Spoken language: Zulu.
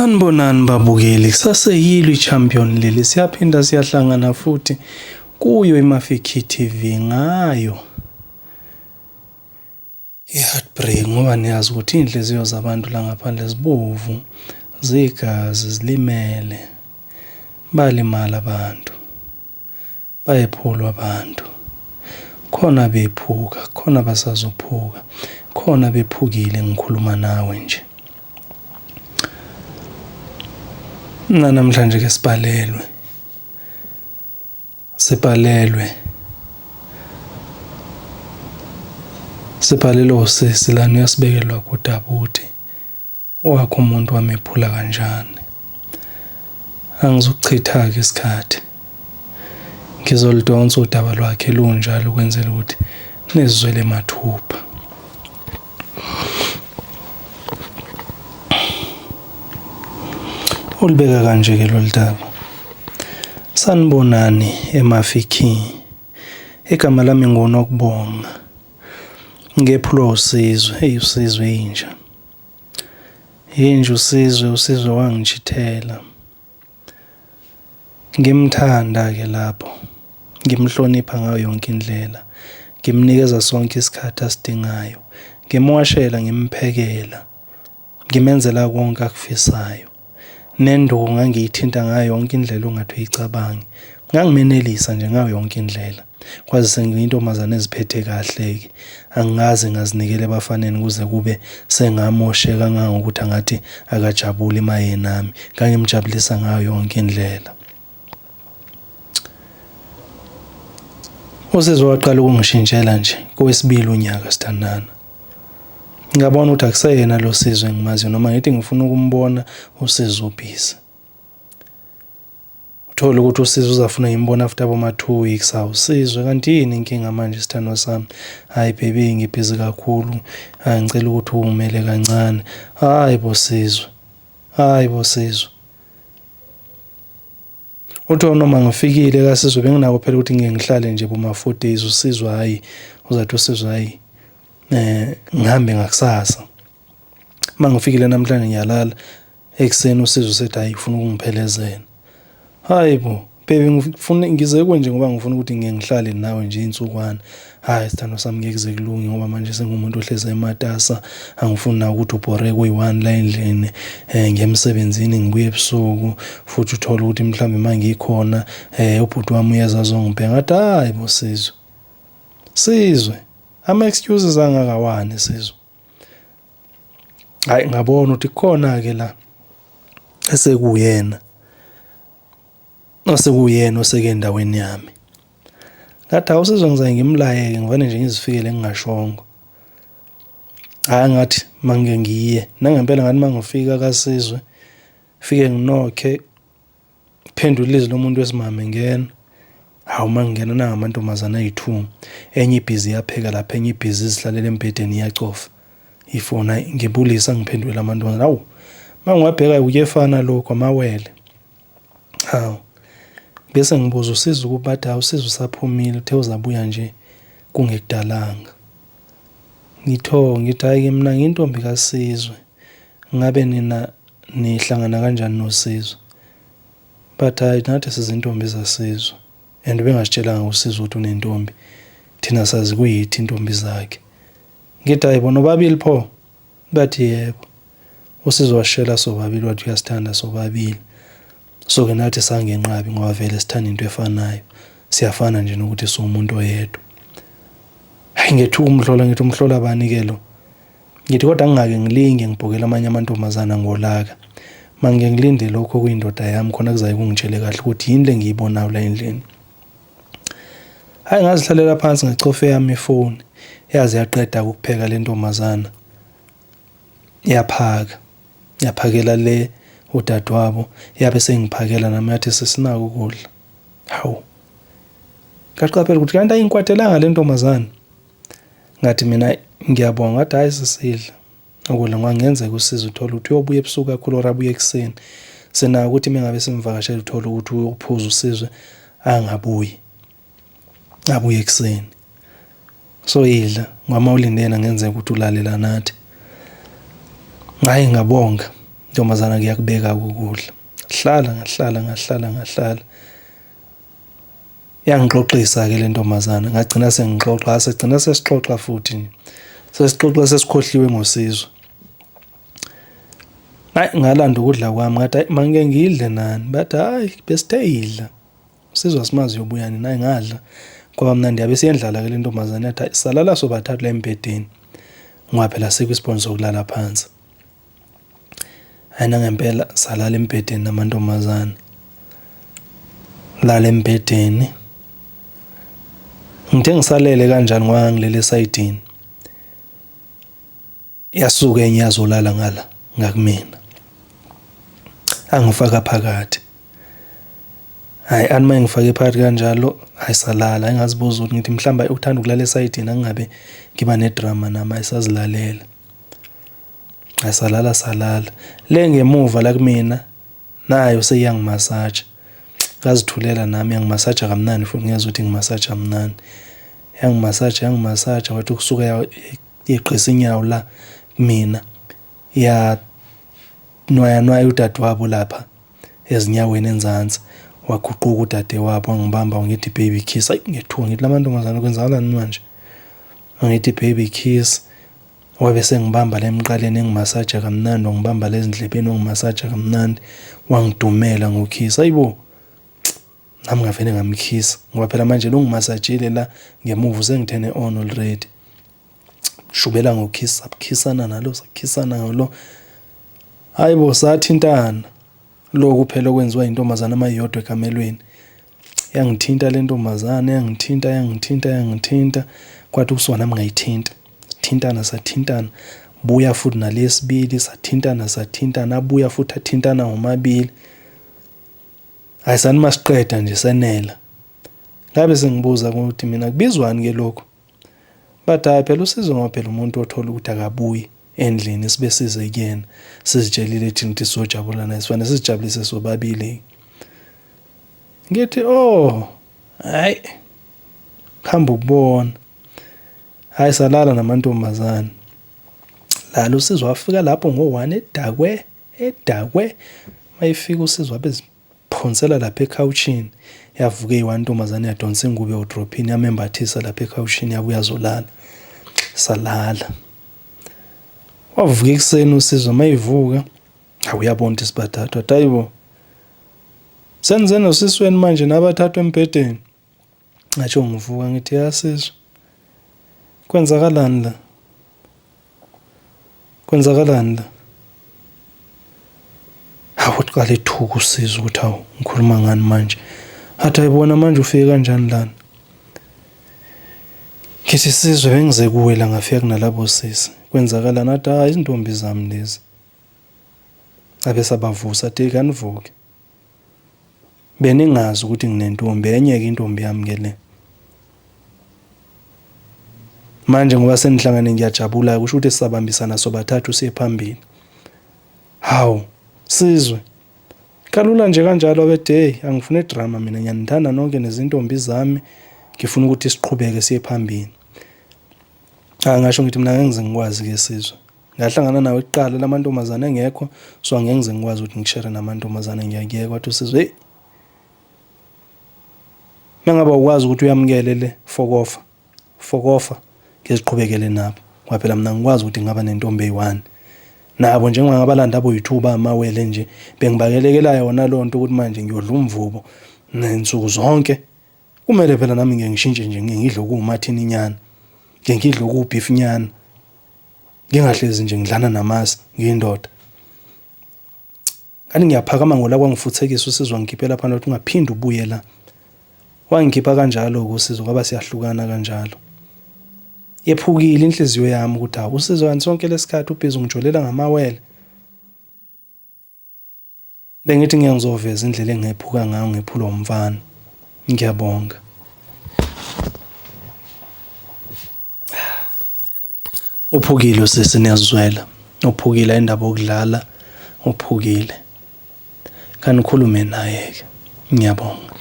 Sanibonani babukeli, kusaseyilo i-champion leli, siyaphinda siyahlangana futhi kuyo iMafeking TV ngayo i-heartbreak, ngoba niyazi ukuthi iy'nhliziyo zabantu la ngaphandle zibovu, zigazi, zilimele, balimala abantu, bayephulwa abantu, khona bephuka, khona basazophuka, khona bephukile. Ngikhuluma nawe nje. Namhlanje ke sibhalelwe usisi lana uyasibekelwa kudaba ukuthi wakho umuntu wami ephula kanjani. Angizukuchitha-ke isikhathi, ngizolidonsa udaba lwakhe lunjalo ukwenzela ukuthi nizizwele mathupha. Ulibeka kanje-ke lolu daba. Sanibonani eMafeking, igama lami nguNokubonga, ngephulwa usizwe, usizwe inja usizwe wangijithela. Ngimthanda-ke lapho, ngimhlonipha ngayo yonke indlela, ngimnikeza sonke isikhathi asidingayo, ngimwashela, ngimphekela, ngimenzela konke akufisayo. Nenduku ngangiyithinta ngayo yonke indlela ongathi uyicabange, ngangimenelisa nje ngayo yonke indlela. Kwazi sengiyintombazane eziphethe kahle-ke, angingaze ngazinikela ebafaneni kuze kube sengamosheka kangangokuthi angathi akajabuli emaye nami. Ngangimjabulisa ngayo yonke indlela. Usizwe waqala ukungishintshela nje kowesibili unyaka sithandana. Ngabona ukuthi akuseyena lo Sizwe engimaziyo, noma ngithi ngifuna ukumbona uSizwe ubhizi. Uthola ukuthi uSizwe uzafuna ngimbona after aboma-2 weeks. Awusizwe, kanti yini inkinga manje sithandwa sami? Hayi baby, ngibhizi kakhulu, ngicela ukuthi ungimele kancane. Hayi bo Sizwe. Utho noma ngifikile kaSizwe benginako phela ukuthi ngihlale nje boma-4 days. uSizwe hayi, uzathi uSizwe hayi ngihambe ngakusasa. Mangifikile namhlanje ngiyalala, ekuseni uSizwe sethi hayi ufuna ukungiphelezela. Hayi bo baby, ngize nje ngoba ngifuna ukuthi ngihlale nawe nje insukwana. Hayi sithando sami, ngeke kuze kulunge ngoba manje sengumuntu ohlezi ematasa, angifuni na ukuthi ubhore kuyi-1 la endlini, ngemsebenzini ngibuye ebusuku, futhi uthola ukuthi mhlawumbe mangikhona ubhuti wami uyeza azongibheka. Ngathi hayi bo Sizwe, ama-excuses angakawani Sizwe. Hayi ngabona ukuthi khona-ke la esekuyena oseke endaweni yami. Ngathi awuSizwe ngizaye ngimlayeke, ngivane nje ngizifikele ngingashongo. Hayi ngathi mangike ngiye, nangempela ngathi mangifika kaSizwe, fike nginokhe, kuphendula ilizwi lomuntu wesimame ngena. Hawu mangingena nangamantombazane ayi-2, enye ibhizi iyapheka lapha, enye ibhizi izihlalele embhedeni iyacofa ifona. Ngibulisa ngiphendule amantombazane, hawu mangiwabheka uyefana lokho amawele. Hawu bese ngibuza uSizwe ukuthi bathi hawu uSizwe usaphumile, uthe uzabuya nje kungekudalanga. Ngithi hayi-ke mina ngiyintombi kaSizwe, ngabe nina nihlangana kanjani noSizwe? Bathi hayi nathi sizintombi zaSizwe, and bengasitshelanga uSizwe ukuthi unentombi, thina sazi kuyithi intombi zakhe. Ngithi hayi bona bobabili pho? Bathi yebo. uSizwe washela sobabili wathi uyasithanda sobabili. So-ke nathi sangenqabi ngoba vele sithanda into efanayo, siyafana nje nokuthi siwumuntu oyedwa. Hayi ngethuka umhlola, ngithi umhlola bani-ke lo? Ngithi kodwa ngingake ngilinge ngibhokela amanye amantombazana ngolaka. Mangike ngilinde lokho kuyindoda yami khona kuzaye kungitshele kahle ukuthi yini le engiyibonayo la endlini. Hayi ngazihlalela phansi ngicofe yami ifoni, yaze yaqeda ukupheka le ntombazana. Yaphakela le udadewabo, yabe sengiphakela nami, yathi sesinako ukudla. Hawu ngaqaphela ukuthi kanti ayingikwatelanga le ntombazane. Ngathi mina ngiyabonga, ngathi hayi sisidla ukudla kwangenzeka uSizwe uthola ukuthi uyobuya ebusuku kakhulu or abuye ekuseni. Senako ukuthi mengabe simvakashela uthola ukuthi uyophuza uSizwe abuye ekuseni. So idla ngoba ulindena ngenzeka ukuthi ulalela nathi. Hayi ngabonga intombazana ngiyakubeka ukudla. Ngahlala yangixoxisa ke le ntombazana, ngagcina sengixoxa, segcina sesixoxa futhi nje, sesixoxa sesikhohliwe ngosizo. Hayi, ngalanda ukudla kwami ngathi hayi mangike ngidle nani, bathi hayi besithe idla uSizwe asimazi uyobuya nini. Hayi ngadla kwaba mnandi, yabe siyendlala ke le ntombazana yathi hayi salala sobathathu la embhedeni ngoba phela asikho isibhono sokulala phansi. Hayi nangempela salala embhedeni namantombazana, lala embhedeni. Ngithe ngisalele kanjani ngoba ngilele esayidini, yasuka enye yazolala ngala ngakumina, angifaka phakathi. Hayi anima ngifake phakathi kanjalo, hayi salala. Engazibuza ukuthi ngithi mhlawumbe uthanda ukulala esayidini angingabe ngiba nedrama nami, ayisazilalela. Hayi salala. Le ngemuva la kumina nayo seyangimasaja, ngazithulela nami, yangimasaja kamnandi futhi ngiyazwa ukuthi ngimasaja kamnandi. Yangimasaja wathi ukusuka yeqisa inyawo la kumina ya nwaya udadewabo lapha ezinyaweni enzansi, waguquka udadewabo wangibamba wangithi baby kiss. Hayi ngethuka ngithi lamantombazana kwenzakalani manje, wangithi baby kiss. Wabe sengibamba la emqaleni engimasaja kamnandi, wangibamba lezi ndlebeni wangimasaja kamnandi, wangidumela ngokhisa. Hayibo, nami ngavele ngamkhisa ngoba phela manje lo ngimasajile la ngemuva sengithene on already. Shubela ngokhisa, sabukhisana nalo, sakhisana ngalo. Hayibo, sathintana. Lokhu phela okwenziwa intombazana amayodwa ekamelweni. Yangithinta le ntombazana, yangithinta. Kwathi kusuka nami ngayithinta. Sathintana. Buya futhi nalesibili, sathintana. Abuya futhi athintana ngomabili. Hayi sanimasiqeda nje senela. Ngabe sengibuza ukuthi mina kubizwani ke lokho? Bathi hayi phela uSizwe ngoba phela umuntu othola ukuthi akabuyi endlini sibe size kuyena, sizitshelile thina ukuthi sojabula naye, sifanele sizijabulise sobabili. Ngithi hayi hamba ukubona. Hayi salala namantombazana. Lalo uSizwe wafika lapho ngo-1 edakwe. Mayifika uSizwe wabeziphonsela lapha ekhawuchini. Yavuka eyi-1 intombazana yadonsa ingubo yodrophini, yamembathisa lapha ekhawuchini, yabuya azolala. Salala. Wavuka ekuseni uSizwe, mayivuka uyabona ukuthi sibathathu. Wathi hayibo, senze nosisweni manje nabathathu embhedeni. Ngatsho ngivuka ngithi yaSizwe, kwenzakalani la? Hawu uqale ethuka uSizwe ukuthi hawu ngikhuluma ngani manje. Athi ayibona manje ufike kanjani lana? Ngithi Sizwe bengize kuwe la ngafika kunalabo sisi. Kwenzakalani? Athi hayi izintombi zami lezi. Abe sabavusa athi kanivuke. Beningazi ukuthi nginentombi enye ke intombi yami ke le. Manje ngoba senihlangane ngiyajabula kusho ukuthi sisabambisana sobathathu siye phambili. Hawu Sizwe, kalula nje kanjalo abethi hey angifune idrama mina, ngiyanithanda nonke nezintombi zami, ngifuna ukuthi siqhubeke siye phambili. Ngasho ngithi mina ngeke ngize ngikwazi ke Sizwe. Ngahlangana nawe kuqala lamantombazana engekho, so angeke ngize ngikwazi ukuthi ngishare namantombazana, ngiyakuyeka. Kwathi uSizwe hey mangaba ukwazi ukuthi uyamukele le fokofa ngiziqhubekele nabo. Ngoba phela mina ngikwazi ukuthi ngaba nentombi eyi-1 nabo njengoba ngabalanda abo-2 bamawele nje, bengibakelekela yona leyo nto ukuthi manje ngiyodla umvubo nensuku zonke. Kumele phela nami ngeke ngishintshe nje, ngidle okuwumathini nyana, ngidle okuwubeef nyana, ngingahlezi nje ngidlana namasi ngiyindoda. Kanti ngiyaphakama ngola kwangifuthekisa uSizwe, ngikhiphela phansi ukuthi ungaphinde ubuye la. Wangikhipha kanjalo uSizwe, ngoba siyahlukana kanjalo. Yephukile inhliziyo yami ukuthi hawu uSizwe kanti sonke lesikhathi ubhizi ungijolela ngamawele. Bengithi ngiyangizoveza indlela engephuka ngayo, ngephulwa umfana. Ngiyabonga. Uphukile usisi, niyazizwela. Uphukile indaba yokudlala, uphukile. Kanikhulume naye ke. Ngiyabonga.